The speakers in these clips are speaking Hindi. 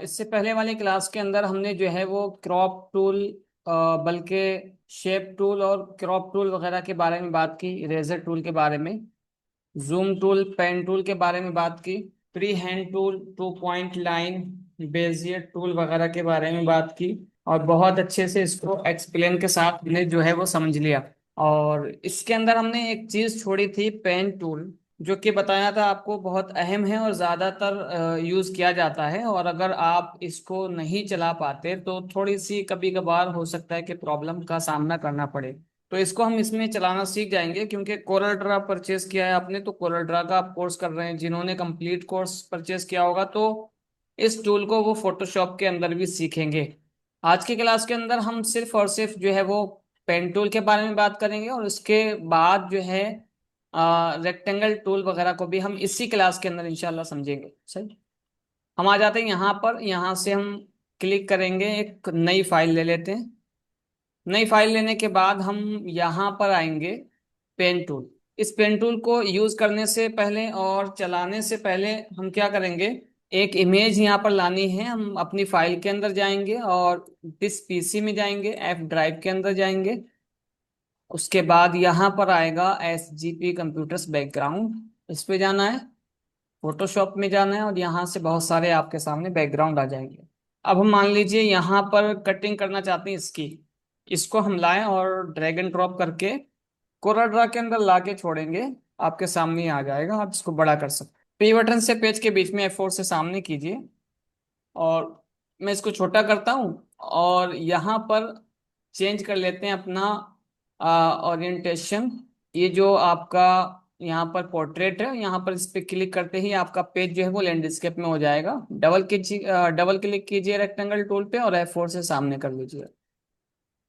इससे पहले वाली क्लास के अंदर हमने जो है वो क्रॉप टूल, बल्कि शेप टूल और क्रॉप टूल वगैरह के बारे में बात की, इरेजर टूल के बारे में, जूम टूल, पेन टूल के बारे में बात की, free hand tool, two point line, Bezier tool वगैरह के बारे में बात की। और बहुत अच्छे से इसको एक्सप्लेन के साथ हमने जो है वो समझ लिया। और इसके अंदर हमने एक चीज छोड़ी थी, पेन टूल, जो कि बताया था आपको बहुत अहम है और ज्यादातर यूज किया जाता है। और अगर आप इसको नहीं चला पाते तो थोड़ी सी कभी कभार हो सकता है कि प्रॉब्लम का सामना करना पड़े। तो इसको हम इसमें चलाना सीख जाएंगे, क्योंकि कोरल ड्रा परचेज किया है आपने, तो कोरल ड्रा का आप कोर्स कर रहे हैं। जिन्होंने कंप्लीट कोर्स परचेज किया होगा तो इस टूल को वो फोटोशॉप के अंदर भी सीखेंगे। आज की क्लास के अंदर हम सिर्फ और सिर्फ जो है वो पेन टूल के बारे में बात करेंगे, और उसके बाद जो है रेक्टेंगल टूल वगैरह को भी हम इसी क्लास के अंदर इंशाल्लाह समझेंगे। सही, हम आ जाते हैं यहाँ पर। यहाँ से हम क्लिक करेंगे, एक नई फाइल ले लेते हैं। नई फाइल लेने के बाद हम यहाँ पर आएंगे, पेन टूल। इस पेन टूल को यूज करने से पहले और चलाने से पहले हम क्या करेंगे, एक इमेज यहाँ पर लानी है। हम अपनी फाइल के अंदर जाएंगे और दिस पीसी में जाएंगे, एफ ड्राइव के अंदर जाएंगे। उसके बाद यहाँ पर आएगा S G P computers background, इस पे जाना है। फोटोशॉप में जाना है और यहाँ से बहुत सारे आपके सामने बैकग्राउंड आ जाएंगे। अब हम मान लीजिए यहाँ पर कटिंग करना चाहते हैं इसकी, इसको हम लाएं और ड्रैग एंड ड्रॉप करके कोरा ड्रा के अंदर ला के छोड़ेंगे। आपके सामने ही आ जाएगा, आप इसको बड़ा कर सकते हैं। पी बटन से पेज के बीच में F4 से सामने कीजिए और मैं इसको छोटा करता हूँ। और यहाँ पर चेंज कर लेते हैं अपना ओरिएंटेशन। ये जो आपका यहाँ पर पोर्ट्रेट है, यहाँ पर इस पे क्लिक करते ही आपका पेज जो है वो लैंडस्केप में हो जाएगा। डबल क्लिक कीजिए रेक्टेंगल टूल पे और F4 से सामने कर लीजिए।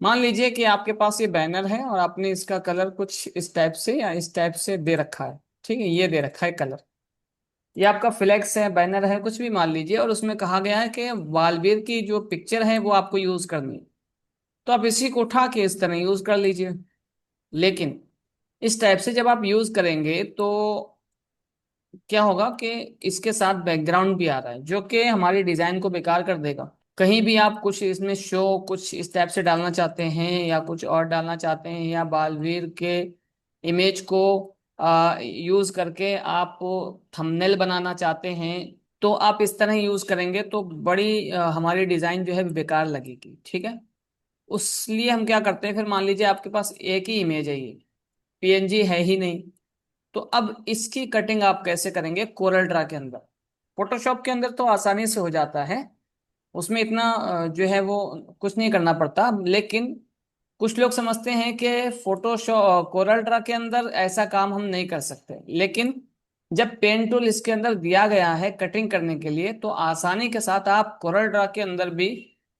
मान लीजिए कि आपके पास ये बैनर है और आपने इसका कलर कुछ इस टाइप से या इस टाइप से दे रखा है। ठीक है, ये दे रखा है कलर। ये आपका फ्लेक्स है, बैनर है, कुछ भी मान लीजिए, और उसमें कहा गया है कि वालवीर की जो पिक्चर है वो आपको यूज करनी है। तो आप इसी को उठा के इस तरह यूज कर लीजिए। लेकिन इस टाइप से जब आप यूज करेंगे तो क्या होगा कि इसके साथ बैकग्राउंड भी आ रहा है, जो कि हमारी डिजाइन को बेकार कर देगा। कहीं भी आप कुछ इसमें शो कुछ इस टाइप से डालना चाहते हैं या कुछ और डालना चाहते हैं, या बालवीर के इमेज को यूज करके आप थंबनेल बनाना चाहते हैं, तो आप इस तरह यूज करेंगे तो बड़ी हमारी डिजाइन जो है बेकार लगेगी। ठीक है, उसलिए हम क्या करते हैं, फिर मान लीजिए आपके पास एक ही इमेज है, ये पीएनजी है ही नहीं, तो अब इसकी कटिंग आप कैसे करेंगे कोरल ड्रा के अंदर। फोटोशॉप के अंदर तो आसानी से हो जाता है, उसमें इतना जो है वो कुछ नहीं करना पड़ता। लेकिन कुछ लोग समझते हैं कि फोटोशॉप कोरल ड्रा के अंदर ऐसा काम हम नहीं कर सकते, लेकिन जब पेन टूल इसके अंदर दिया गया है कटिंग करने के लिए, तो आसानी के साथ आप कोरल ड्रा के अंदर भी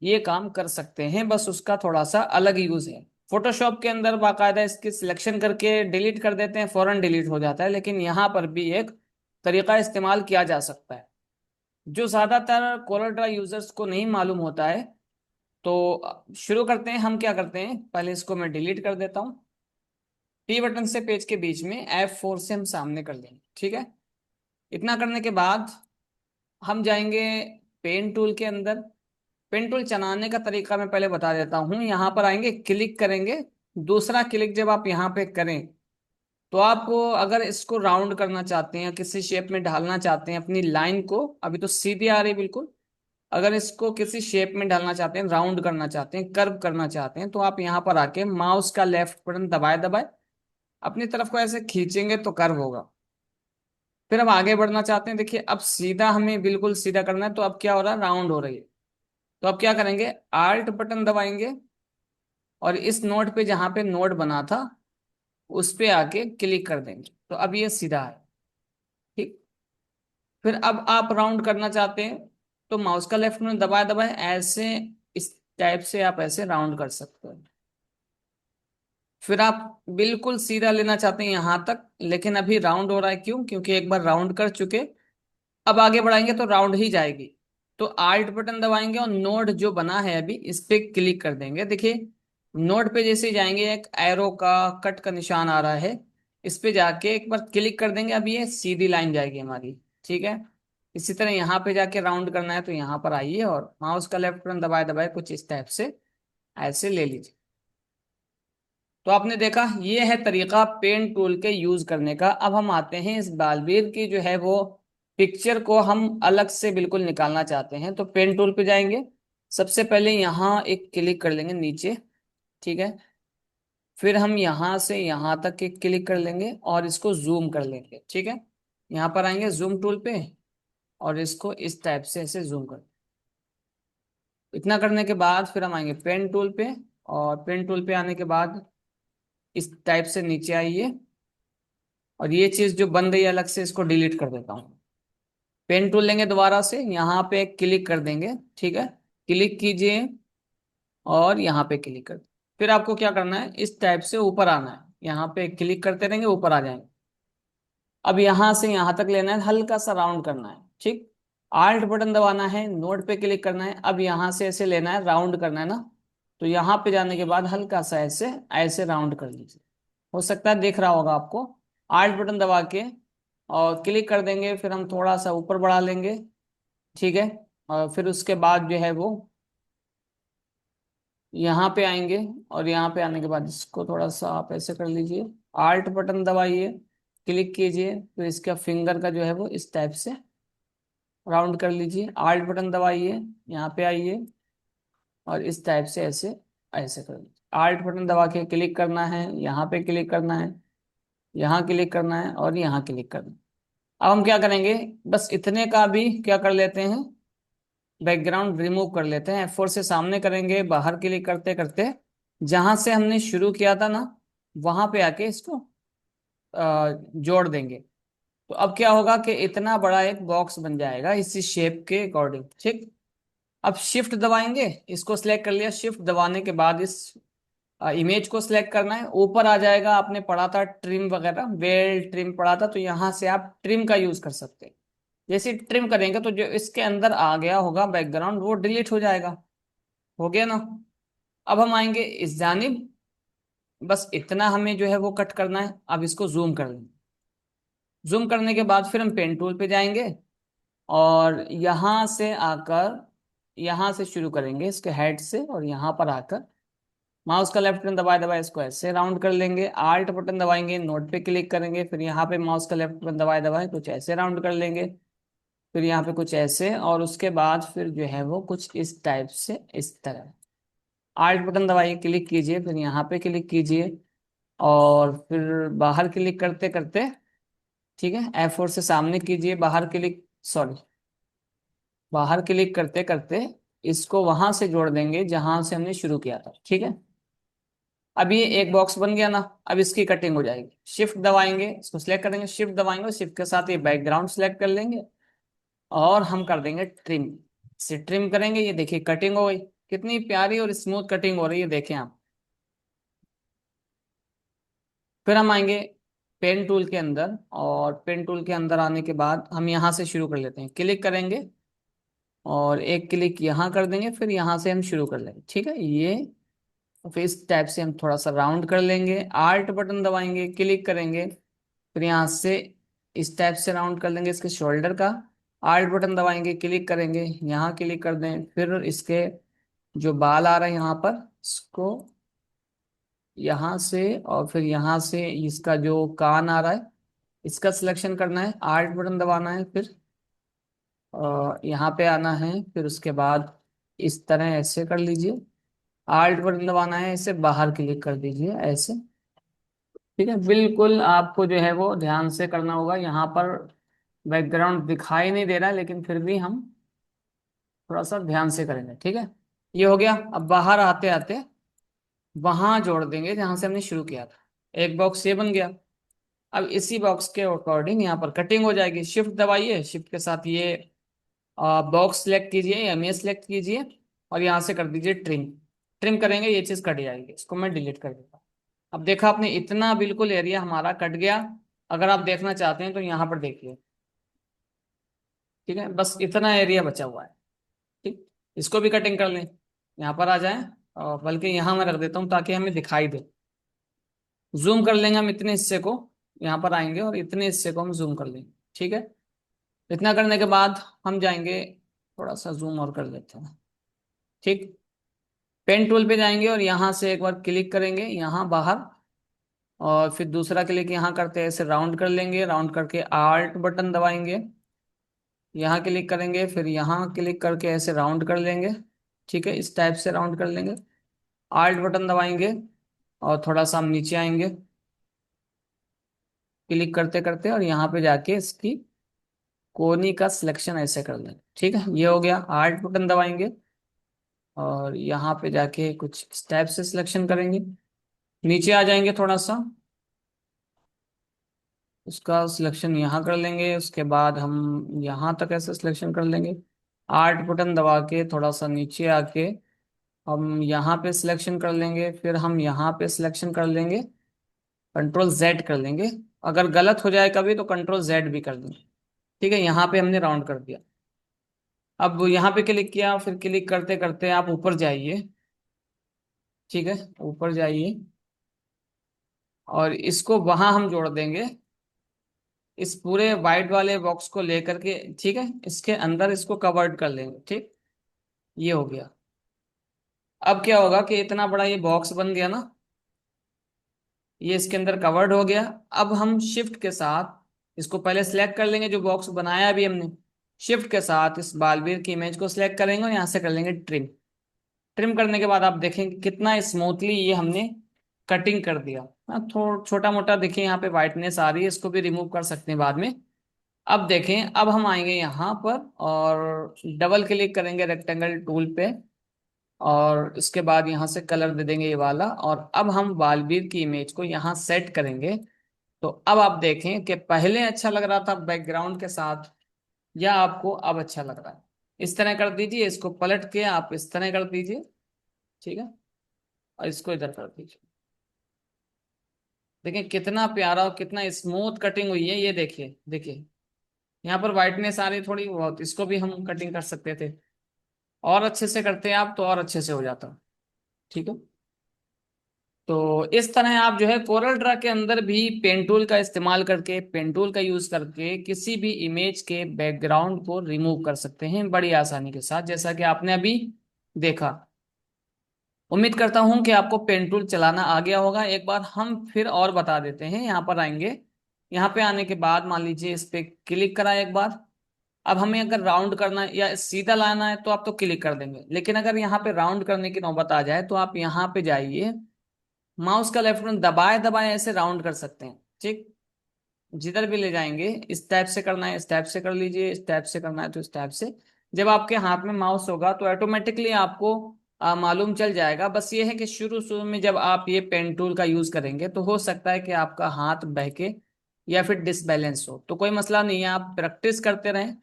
ये काम कर सकते हैं। बस उसका थोड़ा सा अलग यूज है। फोटोशॉप के अंदर बाकायदा इसकी सिलेक्शन करके डिलीट कर देते हैं, फौरन डिलीट हो जाता है, लेकिन यहाँ पर भी एक तरीका इस्तेमाल किया जा सकता है जो ज्यादातर कोरल ड्रा यूजर्स को नहीं मालूम होता है। तो शुरू करते हैं। हम क्या करते हैं, पहले इसको मैं डिलीट कर देता हूँ। पी बटन से पेज के बीच में F4 से हम सामने कर लेंगे। ठीक है, इतना करने के बाद हम जाएंगे पेन टूल के अंदर। पेन टूल चलाने का तरीका मैं पहले बता देता हूँ। यहाँ पर आएंगे, क्लिक करेंगे। दूसरा क्लिक जब आप यहाँ पे करें तो आप अगर इसको राउंड करना चाहते हैं, किसी शेप में ढालना चाहते हैं अपनी लाइन को, अभी तो सीधी आ रही है बिल्कुल, अगर इसको किसी शेप में डालना चाहते हैं, राउंड करना चाहते हैं, कर्व करना चाहते हैं, तो आप यहाँ पर आके माउस का लेफ्ट बटन दबाए दबाए अपनी तरफ को ऐसे खींचेंगे तो कर्व होगा। फिर हम आगे बढ़ना चाहते हैं, देखिए अब सीधा हमें बिल्कुल सीधा करना है, तो अब क्या हो रहा है, राउंड हो रही है। तो अब क्या करेंगे, आल्ट बटन दबाएंगे और इस नोड पे जहां पे नोड बना था उस पे आके क्लिक कर देंगे, तो अब ये सीधा है। ठीक, फिर अब आप राउंड करना चाहते हैं तो माउस का लेफ्ट में दबाए दबाए ऐसे इस टाइप से आप ऐसे राउंड कर सकते हैं। फिर आप बिल्कुल सीधा लेना चाहते हैं यहां तक, लेकिन अभी राउंड हो रहा है, क्यों, क्योंकि एक बार राउंड कर चुके। अब आगे बढ़ाएंगे तो राउंड ही जाएगी। तो आल्ट बटन दबाएंगे और नोड जो बना है अभी इस पे क्लिक कर देंगे। देखिए नोड पे जैसे ही जाएंगे एक एरो का कट का निशान आ रहा है, इस पे जाके एक बार क्लिक कर देंगे, अब ये सीधी लाइन जाएगी हमारी। ठीक है, इसी तरह यहाँ पे जाके राउंड करना है तो यहाँ पर आइए और माउस का लेफ्ट बटन दबाए दबाए कुछ इस टाइप से ऐसे ले लीजिए। तो आपने देखा ये है तरीका पेन टूल के यूज करने का। अब हम आते हैं इस बालवीर की जो है वो पिक्चर को हम अलग से बिल्कुल निकालना चाहते हैं। तो पेन टूल पे जाएंगे, सबसे पहले यहाँ एक क्लिक कर लेंगे नीचे, ठीक है। फिर हम यहाँ से यहाँ तक एक क्लिक कर लेंगे और इसको जूम कर लेंगे, ठीक है। यहाँ पर आएंगे जूम टूल पे और इसको इस टाइप से ऐसे जूम कर, इतना करने के बाद फिर हम आएंगे पेन टूल पे, और पेन टूल पे आने के बाद इस टाइप से नीचे आइए और ये चीज जो बन रही है अलग से इसको डिलीट कर देता हूँ। पेन टूल लेंगे दोबारा से, यहाँ पे क्लिक कर देंगे, ठीक है। क्लिक कीजिए और यहाँ पे क्लिक कर, फिर आपको क्या करना है इस टाइप से ऊपर आना है, यहाँ पे क्लिक करते रहेंगे ऊपर आ जाएंगे। अब यहाँ से यहाँ तक लेना है, हल्का सा राउंड करना है, ठीक। आल्ट बटन दबाना है, नोट पे क्लिक करना है, अब यहाँ से ऐसे लेना है, राउंड करना है ना। तो यहाँ पे जाने के बाद हल्का सा ऐसे ऐसे राउंड कर लीजिए। हो सकता है देख रहा होगा आपको। आल्ट बटन दबा के और क्लिक कर देंगे, फिर हम थोड़ा सा ऊपर बढ़ा लेंगे, ठीक है। और फिर उसके बाद जो है वो यहाँ पे आएंगे और यहाँ पे आने के बाद इसको थोड़ा सा आप ऐसे कर लीजिए, आल्ट बटन दबाइए, क्लिक कीजिए, तो इसका फिंगर का जो है वो इस टाइप से राउंड कर लीजिए। आल्ट बटन दबाइए, यहाँ पे आइए और इस टाइप से ऐसे ऐसे कर लीजिए। आल्ट बटन दबा के क्लिक करना है, यहाँ पे क्लिक करना है, यहाँ क्लिक करना है और यहाँ क्लिक करना है। अब हम क्या करेंगे, बस इतने का भी क्या कर लेते हैं, बैकग्राउंड रिमूव कर लेते हैं। F4 से सामने करेंगे, बाहर क्लिक करते करते जहां से हमने शुरू किया था ना वहां पे आके इसको जोड़ देंगे। तो अब क्या होगा कि इतना बड़ा एक बॉक्स बन जाएगा इसी शेप के अकॉर्डिंग, ठीक। अब शिफ्ट दबाएंगे, इसको सिलेक्ट कर लिया, शिफ्ट दबाने के बाद इस इमेज को सिलेक्ट करना है, ऊपर आ जाएगा, आपने पढ़ा था ट्रिम वगैरह, वेल ट्रिम पढ़ा था, तो यहाँ से आप ट्रिम का यूज कर सकते हैं। जैसे ट्रिम करेंगे तो जो इसके अंदर आ गया होगा बैकग्राउंड वो डिलीट हो जाएगा। हो गया ना। अब हम आएंगे इस जानिब, बस इतना हमें जो है वो कट करना है। अब इसको जूम कर लेंगे, जूम करने के बाद फिर हम पेन टूल पे जाएंगे और यहाँ से आकर यहाँ से शुरू करेंगे इसके हेड से, और यहाँ पर आकर माउस का लेफ्ट बटन दबाए दबाए इसको ऐसे राउंड कर लेंगे। आल्ट बटन दबाएंगे, नोट पे क्लिक करेंगे, फिर यहाँ पे माउस का लेफ्ट बटन दबाए दबाए कुछ ऐसे राउंड कर लेंगे, फिर यहाँ पे कुछ ऐसे, और उसके बाद फिर जो है वो कुछ इस टाइप से इस तरह। आल्ट बटन दबाइए, क्लिक कीजिए, फिर यहाँ पे क्लिक कीजिए और फिर बाहर क्लिक करते करते, ठीक है, F4 से सामने कीजिए, बाहर क्लिक, सॉरी, बाहर क्लिक करते करते इसको वहां से जोड़ देंगे जहां से हमने शुरू किया था, ठीक है। अब ये एक बॉक्स बन गया ना। अब इसकी कटिंग हो जाएगी, शिफ्ट दबाएंगे, इसको सिलेक्ट करेंगे, शिफ्ट दबाएंगे और शिफ्ट के साथ ये बैकग्राउंड सिलेक्ट कर लेंगे और हम कर देंगे ट्रिम। इसे ट्रिम करेंगे, ये देखिए कटिंग हो गई, कितनी प्यारी और स्मूथ कटिंग हो रही है, देखें आप। फिर हम आएंगे पेन टूल के अंदर, और पेन टूल के अंदर आने के बाद हम यहाँ से शुरू कर लेते हैं, क्लिक करेंगे और एक क्लिक यहाँ कर देंगे, फिर यहाँ से हम शुरू कर लेंगे, ठीक है। ये फिर इस टाइप से हम थोड़ा सा राउंड कर लेंगे, आल्ट बटन दबाएंगे, क्लिक करेंगे, फिर यहाँ से इस टाइप से राउंड कर लेंगे इसके शोल्डर का। आल्ट बटन दबाएंगे, क्लिक करेंगे, यहाँ क्लिक कर दें, फिर इसके जो बाल आ रहे हैं यहाँ पर इसको यहाँ से, और फिर यहाँ से इसका जो कान आ रहा है इसका सिलेक्शन करना है, आल्ट बटन दबाना है, फिर यहाँ पे आना है, फिर उसके बाद इस तरह ऐसे कर लीजिए, आल्ट बटन दबाना है, इसे बाहर क्लिक कर दीजिए ऐसे, ठीक है। बिल्कुल आपको जो है वो ध्यान से करना होगा, यहाँ पर बैकग्राउंड दिखाई नहीं दे रहा है लेकिन फिर भी हम थोड़ा सा ध्यान से करेंगे, ठीक है। ये हो गया। अब बाहर आते आते वहां जोड़ देंगे जहां से हमने शुरू किया था, एक बॉक्स ये बन गया। अब इसी बॉक्स के अकॉर्डिंग यहाँ पर कटिंग हो जाएगी, शिफ्ट दबाइए, शिफ्ट के साथ ये बॉक्स सेलेक्ट कीजिए, इमेज सेलेक्ट कीजिए और यहाँ से कर दीजिए ट्रिम। ट्रिम करेंगे ये चीज़ कट जाएगी, इसको मैं डिलीट कर देता हूँ। अब देखा आपने, इतना बिल्कुल एरिया हमारा कट गया। अगर आप देखना चाहते हैं तो यहाँ पर देखिए, ठीक है, बस इतना एरिया बचा हुआ है, ठीक। इसको भी कटिंग कर लें, यहाँ पर आ जाएं, और बल्कि यहाँ मैं रख देता हूँ ताकि हमें दिखाई दे। जूम कर लेंगे हम इतने हिस्से को, यहाँ पर आएंगे और इतने हिस्से को हम जूम कर लेंगे, ठीक है। इतना करने के बाद हम जाएंगे, थोड़ा सा जूम और कर लेते हैं। ठीक, पेन टूल पे जाएंगे और यहाँ से एक बार क्लिक करेंगे यहाँ बाहर, और फिर दूसरा क्लिक यहाँ करते हैं, ऐसे राउंड कर लेंगे, राउंड करके आल्ट बटन दबाएंगे, यहाँ क्लिक करेंगे, फिर यहाँ क्लिक करके ऐसे राउंड कर लेंगे। ठीक है, इस टाइप से राउंड कर लेंगे, आल्ट बटन दबाएंगे और थोड़ा सा हम नीचे आएंगे क्लिक करते करते, और यहाँ पे जाके इसकी कोनी का सिलेक्शन ऐसे कर लेंगे। ठीक है, ये हो गया, आल्ट बटन दबाएंगे और यहाँ पे जाके कुछ इस टाइप से सिलेक्शन करेंगे, नीचे आ जाएंगे थोड़ा सा, उसका सिलेक्शन यहाँ कर लेंगे, उसके बाद हम यहाँ तक ऐसे सिलेक्शन कर लेंगे, आर्ट बटन दबा के थोड़ा सा नीचे आके हम यहाँ पे सिलेक्शन कर लेंगे, फिर हम यहाँ पे सिलेक्शन कर लेंगे, कंट्रोल जेड कर लेंगे, अगर गलत हो जाए कभी तो कंट्रोल जेड भी कर देंगे। ठीक है, यहाँ पे हमने राउंड कर दिया। अब यहाँ पे क्लिक किया, फिर क्लिक करते करते आप ऊपर जाइए। ठीक है, ऊपर जाइए और इसको वहां हम जोड़ देंगे, इस पूरे वाइट वाले बॉक्स को लेकर के। ठीक है, इसके अंदर इसको कवर्ड कर लेंगे। ठीक, ये हो गया। अब क्या होगा कि इतना बड़ा ये बॉक्स बन गया ना, ये इसके अंदर कवर्ड हो गया। अब हम शिफ्ट के साथ इसको पहले सिलेक्ट कर लेंगे, जो बॉक्स बनाया अभी हमने, शिफ्ट के साथ इस बालवीर की इमेज को सिलेक्ट करेंगे और यहाँ से कर लेंगे ट्रिम। ट्रिम करने के बाद आप देखेंगे कितना स्मूथली ये हमने कटिंग कर दिया। हाँ, थोड़ा छोटा मोटा देखिए यहाँ पे वाइटनेस आ रही है, इसको भी रिमूव कर सकते हैं बाद में। अब देखें, अब हम आएंगे यहाँ पर और डबल क्लिक करेंगे रेक्टेंगल टूल पे, और इसके बाद यहाँ से कलर दे देंगे ये वाला, और अब हम बालवीर की इमेज को यहाँ सेट करेंगे। तो अब आप देखें कि पहले अच्छा लग रहा था बैकग्राउंड के साथ, या आपको अब अच्छा लग रहा है। इस तरह कर दीजिए, इसको पलट के आप इस तरह कर दीजिए। ठीक है, और इसको इधर कर दीजिए। देखिए कितना प्यारा और कितना स्मूथ कटिंग हुई है, ये देखिए देखिए। यहाँ पर वाइटनेस आ रही थोड़ी बहुत, इसको भी हम कटिंग कर सकते थे, और अच्छे से करते हैं आप तो और अच्छे से हो जाता। ठीक है, तो इस तरह आप जो है कोरल ड्रा के अंदर भी पेन टूल का इस्तेमाल करके, पेन टूल का यूज करके किसी भी इमेज के बैकग्राउंड को रिमूव कर सकते हैं बड़ी आसानी के साथ, जैसा कि आपने अभी देखा। उम्मीद करता हूं कि आपको पेन टूल चलाना आ गया होगा। एक बार हम फिर और बता देते हैं, यहाँ पर आएंगे, यहाँ पे आने के बाद मान लीजिए इस पे क्लिक करा एक बार। अब हमें अगर राउंड करना है या सीधा लाना है तो आप तो क्लिक कर देंगे, लेकिन अगर यहाँ पे राउंड करने की नौबत आ जाए तो आप यहाँ पे जाइए, माउस का लेफ्ट बटन दबाए दबाए ऐसे राउंड कर सकते हैं। ठीक, जिधर भी ले जाएंगे, इस टाइप से करना है इस टाइप से कर लीजिए, इस टाइप से करना है तो इस टाइप से। जब आपके हाथ में माउस होगा तो ऑटोमेटिकली आपको मालूम चल जाएगा। बस ये है कि शुरू शुरू में जब आप ये पेन टूल का यूज करेंगे तो हो सकता है कि आपका हाथ बहके या फिर डिसबैलेंस हो, तो कोई मसला नहीं है, आप प्रैक्टिस करते रहें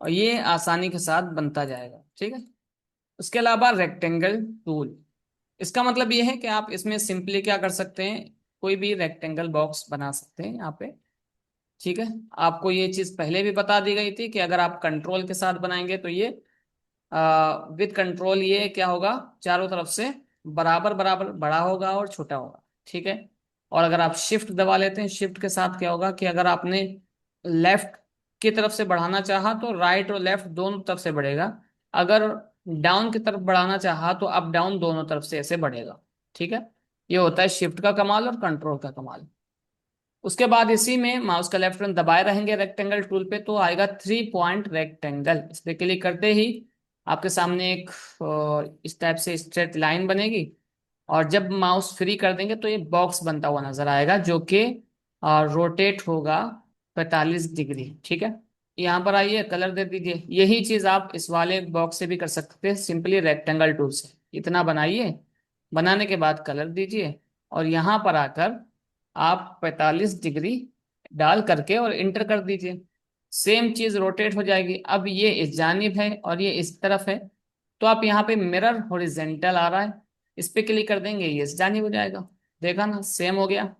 और ये आसानी के साथ बनता जाएगा। ठीक है, उसके अलावा रेक्टेंगल टूल, इसका मतलब ये है कि आप इसमें सिंपली क्या कर सकते हैं, कोई भी रेक्टेंगल बॉक्स बना सकते हैं यहाँ पे। ठीक है, आपको ये चीज पहले भी बता दी गई थी कि अगर आप कंट्रोल के साथ बनाएंगे तो ये विद कंट्रोल ये क्या होगा, चारों तरफ से बराबर बराबर बड़ा होगा और छोटा होगा। ठीक है, और अगर आप शिफ्ट दबा लेते हैं, शिफ्ट के साथ क्या होगा कि अगर आपने लेफ्ट की तरफ से बढ़ाना चाहा तो राइट और लेफ्ट दोनों तरफ से बढ़ेगा, अगर डाउन की तरफ बढ़ाना चाहा तो अप डाउन दोनों तरफ से ऐसे बढ़ेगा। ठीक है, ये होता है शिफ्ट का कमाल और कंट्रोल का कमाल। उसके बाद इसी में माउस का लेफ्ट बटन दबाए रहेंगे रेक्टेंगल टूल पे, तो आएगा 3 पॉइंट रेक्टेंगल। इस पे क्लिक करते ही आपके सामने एक इस टाइप से स्ट्रेट लाइन बनेगी, और जब माउस फ्री कर देंगे तो ये बॉक्स बनता हुआ नजर आएगा जो कि रोटेट होगा 45 डिग्री। ठीक है, यहाँ पर आइए कलर दे दीजिए। यही चीज आप इस वाले बॉक्स से भी कर सकते हैं, सिंपली रेक्टेंगल टूल से इतना बनाइए, बनाने के बाद कलर दीजिए, और यहाँ पर आकर आप 45 डिग्री डाल करके और इंटर कर दीजिए, सेम चीज रोटेट हो जाएगी। अब ये इस जानिब है और ये इस तरफ है, तो आप यहाँ पे मिरर हॉरिजेंटल आ रहा है, इस पे क्लिक कर देंगे, ये इस जानिब हो जाएगा। देखा ना, सेम हो गया।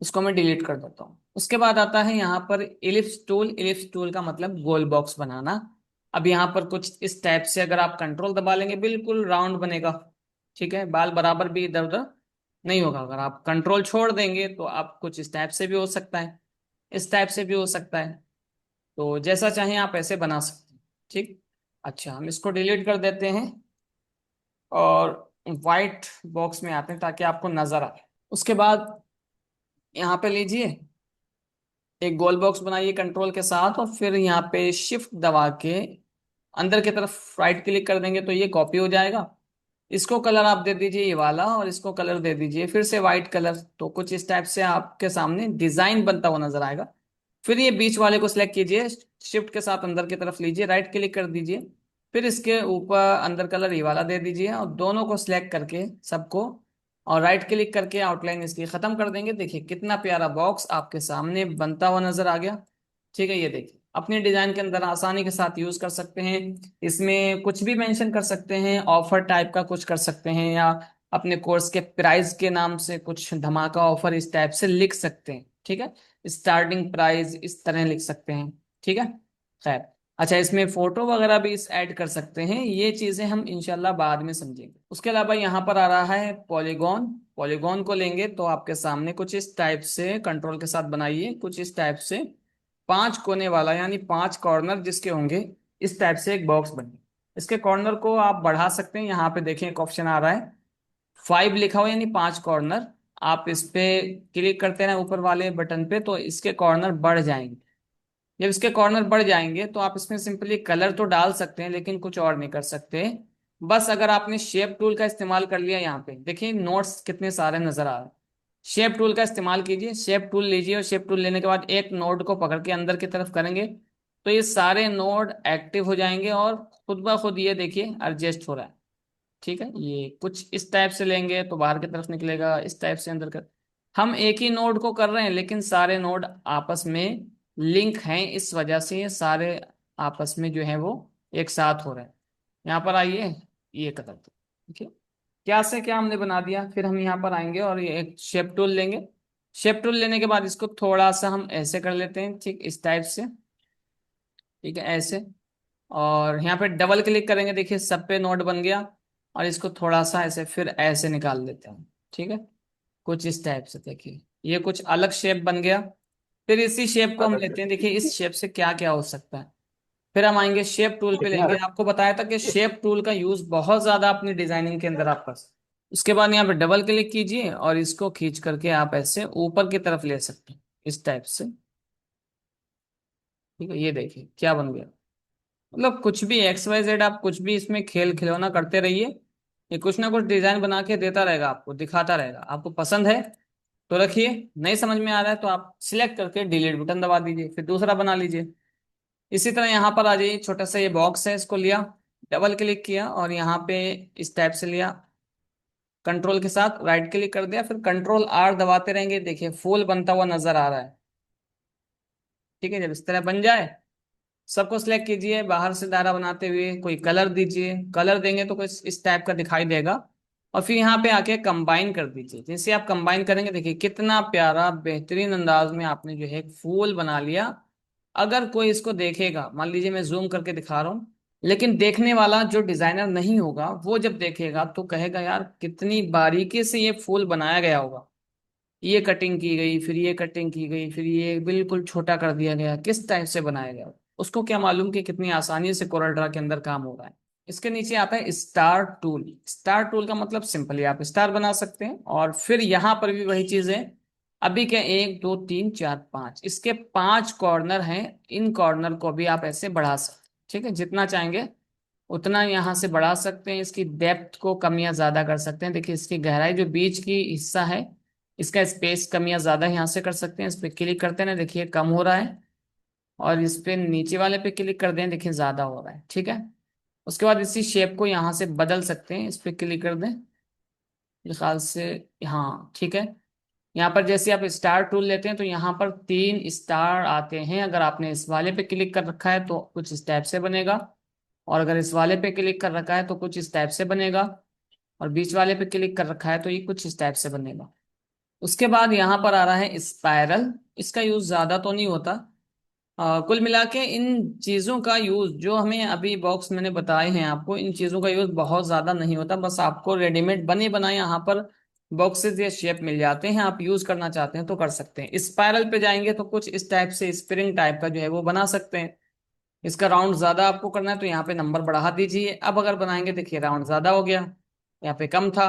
उसको मैं डिलीट कर देता हूँ। उसके बाद आता है यहाँ पर इलिप्स टूल। इलिप्स टूल का मतलब गोल बॉक्स बनाना। अब यहाँ पर कुछ इस टाइप से अगर आप कंट्रोल दबा लेंगे बिल्कुल राउंड बनेगा। ठीक है, बाल बराबर भी इधर उधर नहीं होगा। अगर आप कंट्रोल छोड़ देंगे तो आप कुछ इस टाइप से भी हो सकता है, इस टाइप से भी हो सकता है। तो जैसा चाहें आप ऐसे बना सकते हैं। ठीक। अच्छा, हम इसको डिलीट कर देते हैं और वाइट बॉक्स में आते हैं ताकि आपको नजर आए। उसके बाद यहाँ पे लीजिए, एक गोल बॉक्स बनाइए कंट्रोल के साथ, और फिर यहाँ पे शिफ्ट दबा के अंदर की तरफ राइट क्लिक कर देंगे तो ये कॉपी हो जाएगा। इसको कलर आप दे दीजिए ये वाला, और इसको कलर दे दीजिए फिर से वाइट कलर। तो कुछ इस टाइप से आपके सामने डिजाइन बनता हुआ नजर आएगा। फिर ये बीच वाले को सिलेक्ट कीजिए, शिफ्ट के साथ अंदर की तरफ लीजिए, राइट क्लिक कर दीजिए, फिर इसके ऊपर अंदर कलर ये वाला दे दीजिए, और दोनों को सिलेक्ट करके सबको, और राइट क्लिक करके आउटलाइन इसकी खत्म कर देंगे। देखिए कितना प्यारा बॉक्स आपके सामने बनता हुआ नजर आ गया। ठीक है, ये देखिए अपने डिजाइन के अंदर आसानी के साथ यूज कर सकते हैं। इसमें कुछ भी मेंशन कर सकते हैं, ऑफर टाइप का कुछ कर सकते हैं, या अपने कोर्स के प्राइस के नाम से कुछ धमाका ऑफर इस टाइप से लिख सकते हैं। ठीक है, स्टार्टिंग प्राइस इस तरह लिख सकते हैं। ठीक है, खैर। अच्छा, इसमें फोटो वगैरह भी इस ऐड कर सकते हैं, ये चीजें हम इंशाल्लाह बाद में समझेंगे। उसके अलावा यहाँ पर आ रहा है पॉलीगॉन। पॉलीगॉन को लेंगे तो आपके सामने कुछ इस टाइप से कंट्रोल के साथ बनाइए, कुछ इस टाइप से 5 कोने वाला, यानी 5 कॉर्नर जिसके होंगे, इस टाइप से एक बॉक्स बने। इसके कॉर्नर को आप बढ़ा सकते हैं। यहाँ पे देखें एक ऑप्शन आ रहा है 5 लिखा हुआ, यानी 5 कॉर्नर। आप इस पे क्लिक करते हैं ऊपर वाले बटन पे तो इसके कॉर्नर बढ़ जाएंगे। जब इसके कॉर्नर बढ़ जाएंगे तो आप इसमें सिंपली कलर तो डाल सकते हैं लेकिन कुछ और नहीं कर सकते। बस अगर आपने शेप टूल का इस्तेमाल कर लिया, यहाँ पे देखिए नोट्स कितने सारे नजर आ रहे हैं। शेप टूल का इस्तेमाल कीजिए, शेप टूल लीजिए, और शेप टूल लेने के बाद एक नोड को पकड़ के अंदर की तरफ करेंगे तो ये सारे नोड एक्टिव हो जाएंगे और खुद ब खुद ये देखिए एडजस्ट हो रहा है। ठीक है, ये कुछ इस टाइप से लेंगे तो बाहर की तरफ निकलेगा, इस टाइप से अंदर कर। हम एक ही नोड को कर रहे हैं लेकिन सारे नोड आपस में लिंक हैं, इस वजह से ये सारे आपस में जो है वो एक साथ हो रहे हैं। यहाँ पर आइए, ये कर दो। ठीक है, क्या से क्या हमने बना दिया। फिर हम यहाँ पर आएंगे और ये एक शेप टूल लेंगे। शेप टूल लेने के बाद इसको थोड़ा सा हम ऐसे कर लेते हैं, ठीक इस टाइप से। ठीक है, ऐसे। और यहाँ पे डबल क्लिक करेंगे, देखिए सब पे नोड बन गया। और इसको थोड़ा सा ऐसे फिर ऐसे निकाल देते हैं। ठीक है, कुछ इस टाइप से देखिए ये कुछ अलग शेप बन गया। फिर इसी शेप को हम लेते हैं, देखिए इस शेप से क्या क्या हो सकता है। फिर हम आएंगे शेप टूल पे लेंगे, आपको बताया था कि शेप टूल का यूज बहुत ज्यादा अपनी डिजाइनिंग के अंदर आपका। उसके बाद यहाँ पे डबल क्लिक कीजिए और इसको खींच करके आप ऐसे ऊपर की तरफ ले सकते हैं, इस टाइप से। ठीक है, ये देखिए क्या बन गया। मतलब कुछ भी एक्स वाई जेड, आप कुछ भी इसमें खेल खिलौना करते रहिए, ये कुछ ना कुछ डिजाइन बना के देता रहेगा, आपको दिखाता रहेगा। आपको पसंद है तो रखिए, नहीं समझ में आ रहा है तो आप सिलेक्ट करके डिलीट बटन दबा दीजिए, फिर दूसरा बना लीजिए। इसी तरह यहाँ पर आ जाइए, छोटा सा ये बॉक्स है, इसको लिया, डबल क्लिक किया और यहाँ पे इस टाइप से लिया, कंट्रोल के साथ राइट क्लिक कर दिया, फिर कंट्रोल आर दबाते रहेंगे, देखिए फूल बनता हुआ नजर आ रहा है। ठीक है, जब इस तरह बन जाए सबको सिलेक्ट कीजिए, बाहर से दायरा बनाते हुए कोई कलर दीजिए, कलर देंगे तो कुछ इस टाइप का दिखाई देगा। और फिर यहाँ पे आके कंबाइन कर दीजिए, जैसे आप कंबाइन करेंगे देखिए कितना प्यारा बेहतरीन अंदाज में आपने जो है एक फूल बना लिया। अगर कोई इसको देखेगा, मान लीजिए मैं जूम करके दिखा रहा हूँ, लेकिन देखने वाला जो डिजाइनर नहीं होगा वो जब देखेगा तो कहेगा यार कितनी बारीकी से ये फूल बनाया गया होगा। ये कटिंग की गई, फिर ये कटिंग की गई, फिर ये बिल्कुल छोटा कर दिया गया, किस टाइप से बनाया गया। उसको क्या मालूम कि कितनी आसानी से कोरल ड्रा के अंदर काम हो रहा है। इसके नीचे आता है स्टार टूल। स्टार टूल का मतलब सिंपली आप स्टार बना सकते हैं, और फिर यहाँ पर भी वही चीज है। अभी क्या, 1 2 3 4 5, इसके 5 कॉर्नर हैं, इन कॉर्नर को भी आप ऐसे बढ़ा सकते हैं। ठीक है, जितना चाहेंगे उतना यहाँ से बढ़ा सकते हैं। इसकी डेप्थ को कम या ज्यादा कर सकते हैं, देखिए इसकी गहराई जो बीच की हिस्सा है, इसका स्पेस कम या ज्यादा यहाँ से कर सकते हैं। इस पे क्लिक करते हैं ना, देखिए कम हो रहा है, और इस पे नीचे वाले पे क्लिक कर दें, देखिए ज्यादा हो रहा है। ठीक है, उसके बाद इसी शेप को यहाँ से बदल सकते हैं, इस पे क्लिक कर दें, मेरे ख्याल से। हाँ ठीक है, यहाँ पर जैसे आप स्टार टूल लेते हैं तो यहाँ पर 3 स्टार आते हैं। अगर आपने इस वाले पे क्लिक कर रखा है तो कुछ इस टाइप से बनेगा, और अगर इस वाले पे क्लिक कर रखा है तो कुछ इस टाइप से बनेगा, और बीच वाले पे क्लिक कर रखा है तो ये कुछ इस टाइप से बनेगा। उसके बाद यहाँ पर आ रहा है स्पाइरल। इसका यूज ज्यादा तो नहीं होता। कुल मिला के इन चीजों का यूज जो हमें अभी बॉक्स मैंने बताए हैं आपको, इन चीजों का यूज बहुत ज्यादा नहीं होता, बस आपको रेडीमेड बने बनाए यहाँ पर बॉक्सेस या शेप मिल जाते हैं, आप यूज करना चाहते हैं तो कर सकते हैं। स्पाइरल पे जाएंगे तो कुछ इस टाइप से स्प्रिंग टाइप का जो है वो बना सकते हैं। इसका राउंड ज्यादा आपको करना है तो यहाँ पे नंबर बढ़ा दीजिए। अब अगर बनाएंगे, देखिए राउंड ज्यादा हो गया, यहाँ पे कम था,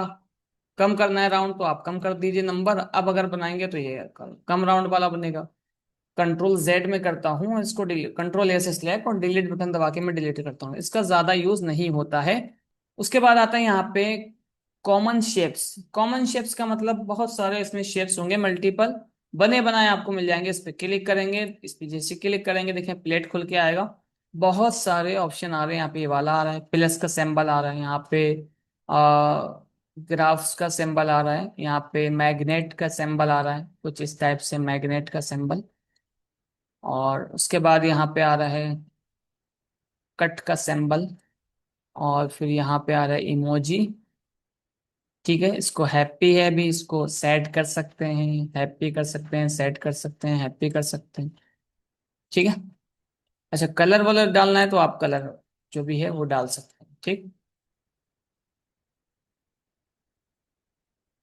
कम करना है राउंड तो आप कम कर दीजिए नंबर। अब अगर बनाएंगे तो ये कम राउंड वाला बनेगा। कंट्रोल जेड में करता हूँ इसको डिलीट, कंट्रोल ए से सिलेक्ट और डिलीट बटन दबा के मैं डिलीट करता हूँ, इसका ज्यादा यूज नहीं होता है। उसके बाद आता है यहाँ पे कॉमन शेप्स। कॉमन शेप्स का मतलब बहुत सारे इसमें शेप्स होंगे, मल्टीपल बने बनाए आपको मिल जाएंगे। इस पे क्लिक करेंगे, इस पे जैसे क्लिक करेंगे देखें प्लेट खुल के आएगा। बहुत सारे ऑप्शन आ रहे हैं यहाँ पे, ये वाला आ रहा है, प्लस का सिंबल आ रहा है यहाँ पे, ग्राफ्स का सिंबल आ रहा है यहाँ पे, मैग्नेट का सिंबल आ रहा है कुछ इस टाइप से, मैग्नेट का सिंबल। और उसके बाद यहाँ पे आ रहा है कट का सिंबल, और फिर यहाँ पे आ रहा है इमोजी। ठीक है, इसको हैप्पी है भी, इसको सैड कर सकते हैं, हैप्पी कर सकते हैं, सैड कर सकते हैं, हैप्पी कर सकते हैं। ठीक है। अच्छा, कलर वलर डालना है तो आप कलर जो भी है वो डाल सकते हैं। ठीक।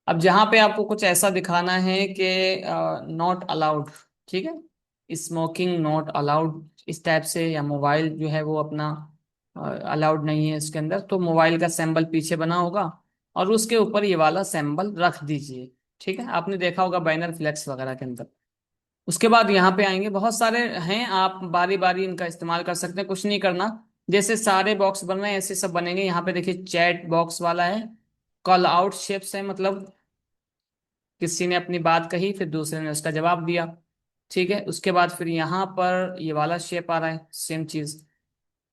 अब जहां पे आपको कुछ ऐसा दिखाना है कि नॉट अलाउड, ठीक है, स्मोकिंग नॉट अलाउड इस टाइप से, या मोबाइल जो है वो अपना अलाउड नहीं है इसके अंदर, तो मोबाइल का सिंबल पीछे बना होगा और उसके ऊपर ये वाला सिंबल रख दीजिए। ठीक है, आपने देखा होगा बैनर फ्लेक्स वगैरह के अंदर। उसके बाद यहाँ पे आएंगे, बहुत सारे हैं, आप बारी बारी इनका इस्तेमाल कर सकते हैं, कुछ नहीं करना। जैसे सारे बॉक्स बन रहे हैं ऐसे सब बनेंगे। यहाँ पे देखिए चैट बॉक्स वाला है, कॉल आउट शेप्स है, मतलब किसी ने अपनी बात कही फिर दूसरे ने उसका जवाब दिया। ठीक है, उसके बाद फिर यहाँ पर ये वाला शेप आ रहा है, सेम चीज।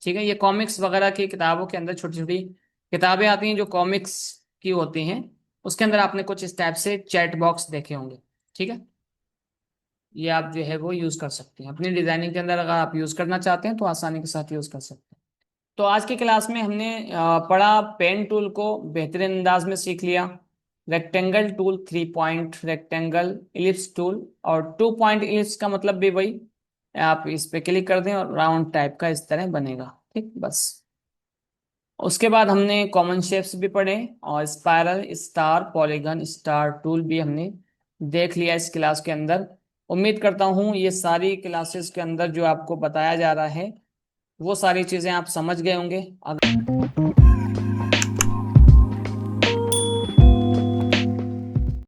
ठीक है, ये कॉमिक्स वगैरह की किताबों के अंदर छोटी छोटी किताबें आती हैं जो कॉमिक्स की होती हैं, उसके अंदर आपने कुछ इस टाइप से चैट बॉक्स देखे होंगे। ठीक है, ये आप जो है वो यूज कर सकते हैं अपनी डिजाइनिंग के अंदर, अगर आप यूज करना चाहते हैं तो आसानी के साथ यूज कर सकते हैं। तो आज की क्लास में हमने पढ़ा, पेन टूल को बेहतरीन अंदाज में सीख लिया, rectangle tool, 3 point rectangle, ellipse tool, और 2 पॉइंट इलिप्स का मतलब भी वही, आप इस पे क्लिक कर दें और राउंड टाइप का इस तरह बनेगा। ठीक, बस। उसके बाद हमने कॉमन शेप्स भी पढ़े, और spiral, star, polygon, star tool भी हमने देख लिया इस क्लास के अंदर। उम्मीद करता हूँ ये सारी क्लासेस के अंदर जो आपको बताया जा रहा है वो सारी चीज़ें आप समझ गए होंगे। अगर